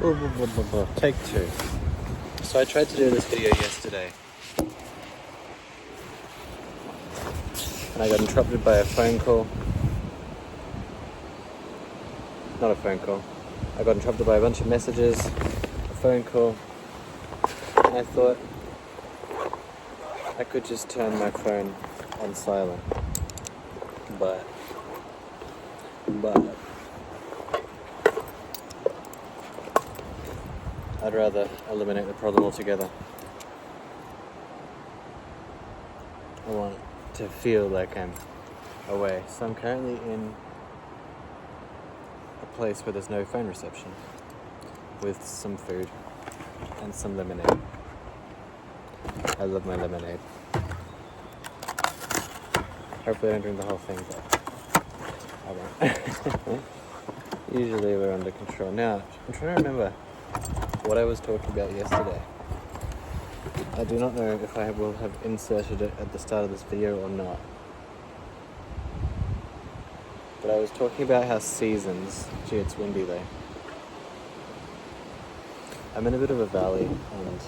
Take two. So I tried to do this video yesterday, and I got interrupted by a phone call. Not a phone call. I got interrupted by a bunch of messages, a phone call, and I thought I could just turn my phone on silent. But I'd rather eliminate the problem altogether. I want to feel like I'm away. So I'm currently in a place where there's no phone reception, with some food and some lemonade. I love my lemonade. Hopefully I don't drink the whole thing, but I won't. Usually we're under control. Now, I'm trying to remember what I was talking about yesterday. I do not know if I will have inserted it at the start of this video or not. But I was talking about how seasons... Gee, it's windy though. I'm in a bit of a valley, and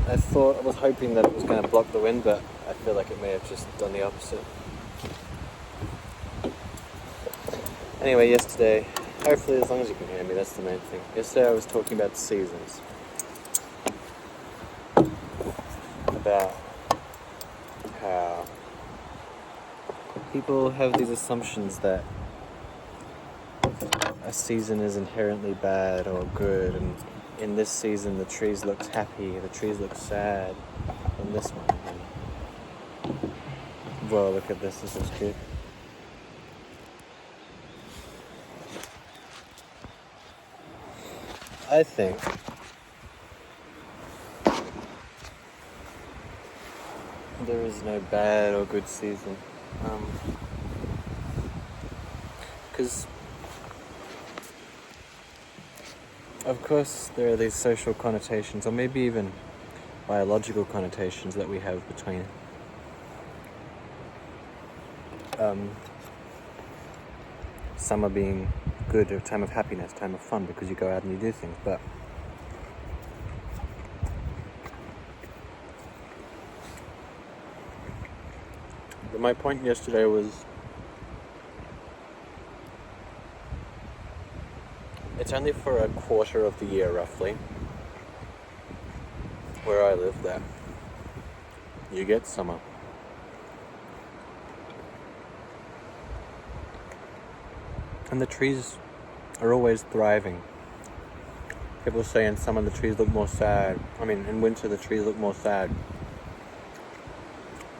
I was hoping that it was going to block the wind, but I feel like it may have just done the opposite. Anyway, yesterday, hopefully as long as you can hear me, that's the main thing. Yesterday I was talking about the seasons. About how people have these assumptions that a season is inherently bad or good, and in this season the trees look happy, the trees look sad, in this one. And, whoa, look at this is cute. I think there is no bad or good season. Because of course there are these social connotations, or maybe even biological connotations that we have between summer being good, a time of happiness, time of fun, because you go out and you do things. But my point yesterday was it's only for a quarter of the year, roughly, where I live, that you get summer. And the trees are always thriving. People say in summer the trees look more sad. I mean, in winter the trees look more sad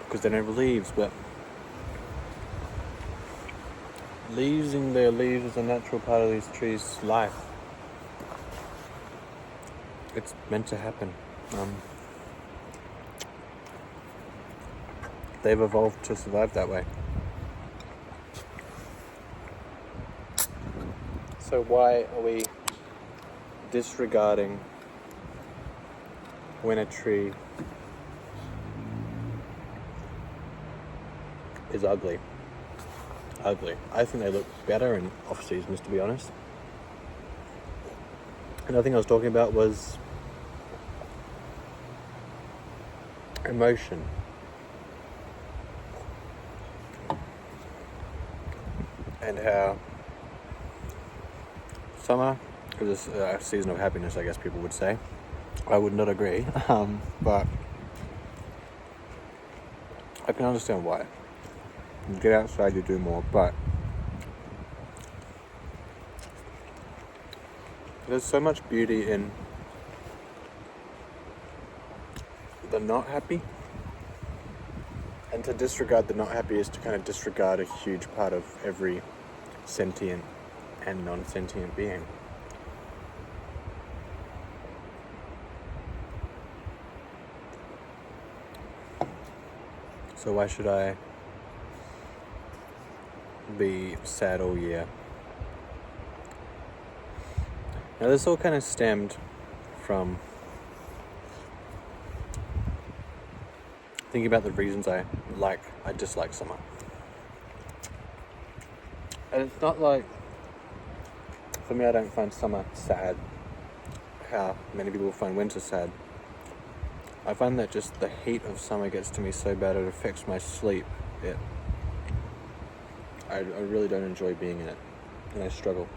because they don't have leaves, but losing their leaves is a natural part of these trees' life. It's meant to happen. They've evolved to survive that way. So why are we disregarding when a tree is ugly? Ugly. I think they look better in off seasons, to be honest. Another thing I was talking about was emotion. And how summer is a season of happiness, I guess people would say. I would not agree, but I can understand why. You get outside, you do more, but there's so much beauty in the not happy, and to disregard the not happy is to kind of disregard a huge part of every sentient and non-sentient being. So why should I be sad all year? Now this all kind of stemmed from thinking about the reasons I dislike summer. And it's not like For me, I don't find summer sad. How many people find winter sad. I find that just the heat of summer gets to me so bad it affects my sleep. I really don't enjoy being in it, and I struggle.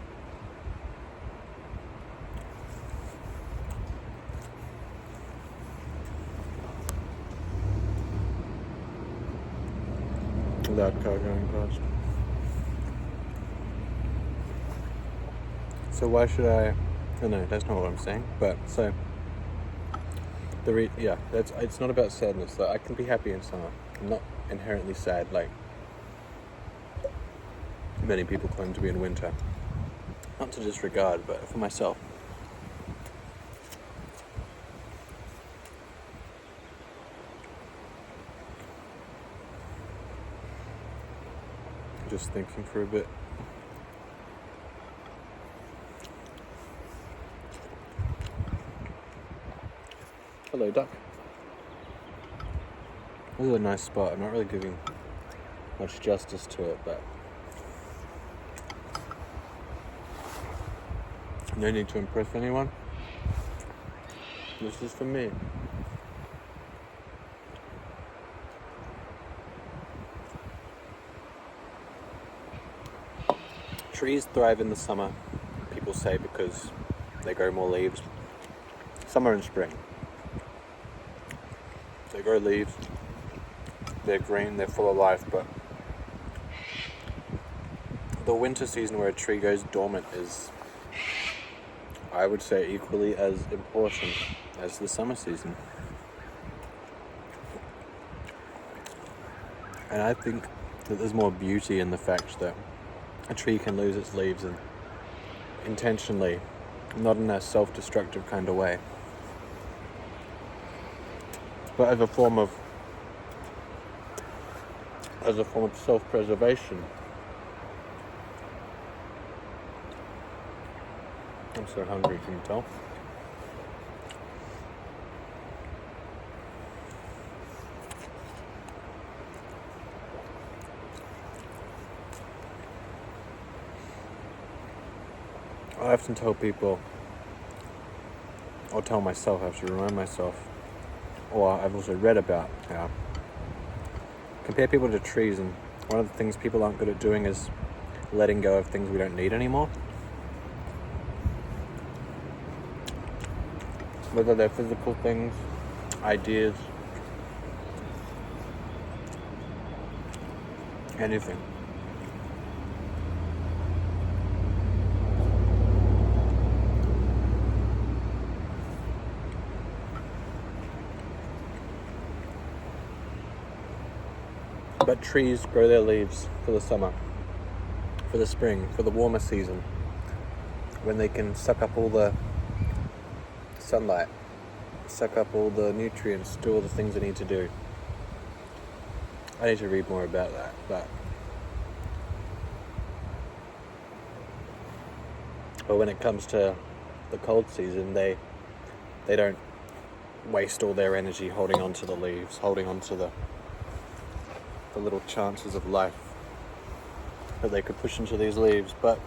Without car going past. So why should I? Oh no, that's not what I'm saying. But so it's not about sadness. Like, I can be happy in summer. I'm not inherently sad like many people claim to be in winter. Not to disregard, but for myself. Just thinking for a bit. Hello, duck. This is a nice spot. I'm not really giving much justice to it, but no need to impress anyone. This is for me. Trees thrive in the summer, people say, because they grow more leaves. Summer and spring. They grow leaves, they're green, they're full of life, but the winter season where a tree goes dormant is, I would say, equally as important as the summer season. And I think that there's more beauty in the fact that a tree can lose its leaves and intentionally, not in a self-destructive kind of way, but as a form of self-preservation. I'm so hungry, can you tell? I often tell people, or tell myself, I have to remind myself, or I've also read about how compare people to trees, and one of the things people aren't good at doing is letting go of things we don't need anymore. Whether they're physical things, ideas, anything. But trees grow their leaves for the summer, for the spring, for the warmer season, when they can suck up all the sunlight, suck up all the nutrients, do all the things they need to do. I need to read more about that, but when it comes to the cold season, they don't waste all their energy holding on to the leaves, holding on to the little chances of life that they could push into these leaves, but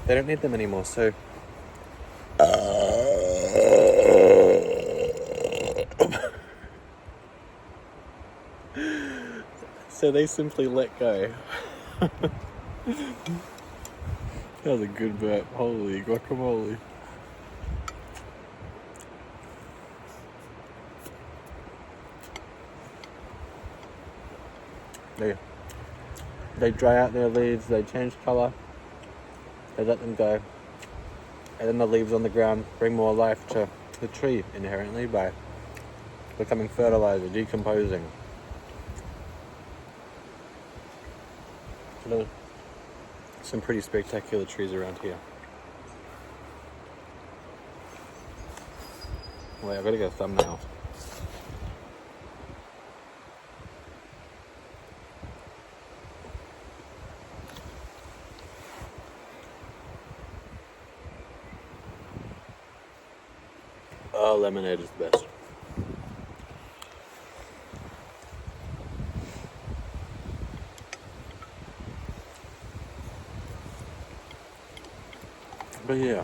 they don't need them anymore, so so they simply let go. That was a good burp. Holy guacamole. They dry out their leaves, they change colour, they let them go, and then the leaves on the ground bring more life to the tree inherently by becoming fertilizer, decomposing. There's some pretty spectacular trees around here. Wait, I've got to get a thumbnail. Oh, lemonade is the best. But yeah,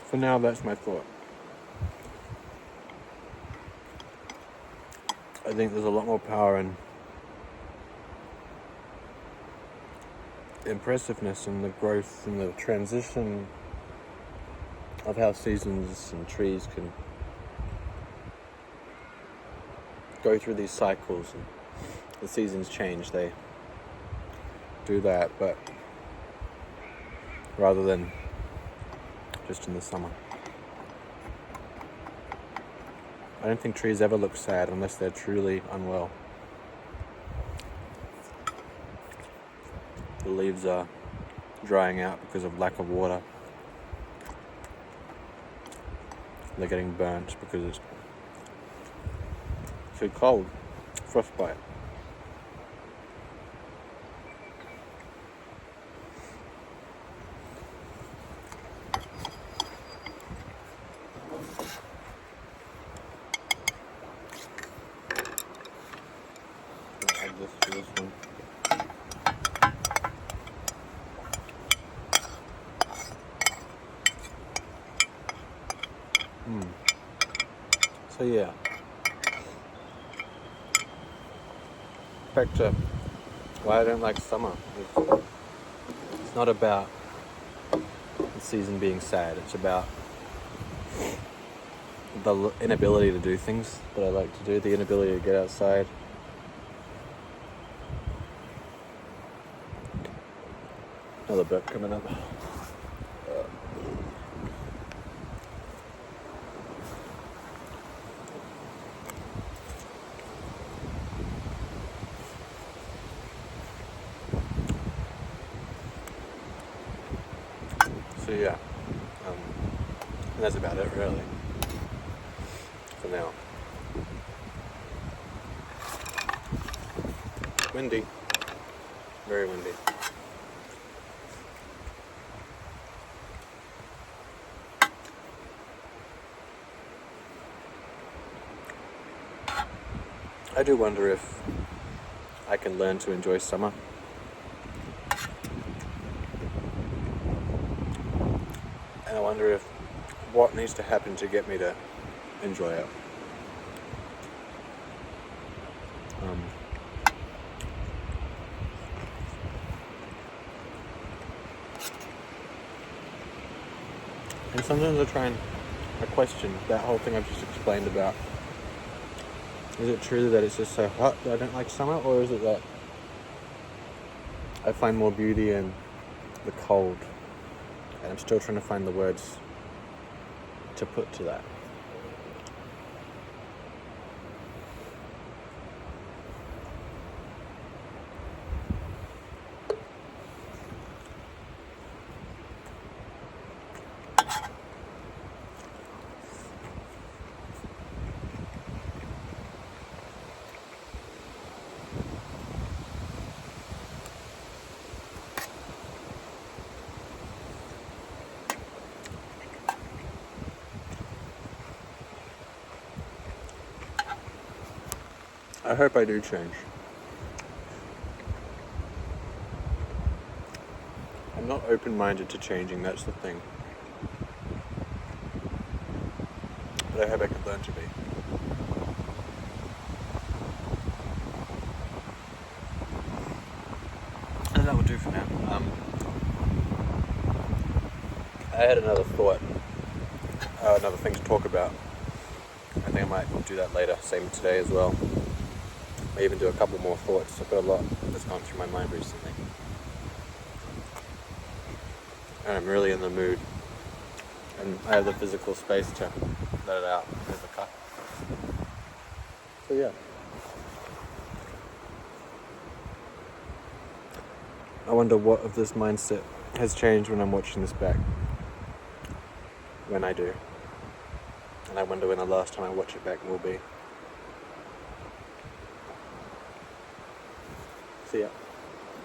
for now, that's my thought. I think there's a lot more power and impressiveness in the growth and the transition of how seasons and trees can go through these cycles. And the seasons change, they do that, but rather than just in the summer. I don't think trees ever look sad unless they're truly unwell. The leaves are drying out because of lack of water. They're getting burnt because it's too cold, frostbite. Add this to this one. So yeah, back to why I don't like summer. It's not about the season being sad. It's about the inability to do things that I like to do, the inability to get outside. Another burp coming up. So yeah, and that's about it really, for now. Windy, very windy. I do wonder if I can learn to enjoy summer. And I wonder if what needs to happen to get me to enjoy it. And sometimes I question that whole thing I've just explained about. Is it true that it's just so hot that I don't like summer, or is it that I find more beauty in the cold? And I'm still trying to find the words to put to that. I hope I do change. I'm not open-minded to changing, that's the thing. But I hope I can learn to be. And that will do for now. I had another thought, another thing to talk about. I think I might do that later, same today as well. I even do a couple more thoughts. I've got a lot that's gone through my mind recently. And I'm really in the mood. And I have the physical space to let it out. There's the cut. So yeah. I wonder what of this mindset has changed when I'm watching this back. When I do. And I wonder when the last time I watch it back will be. See ya.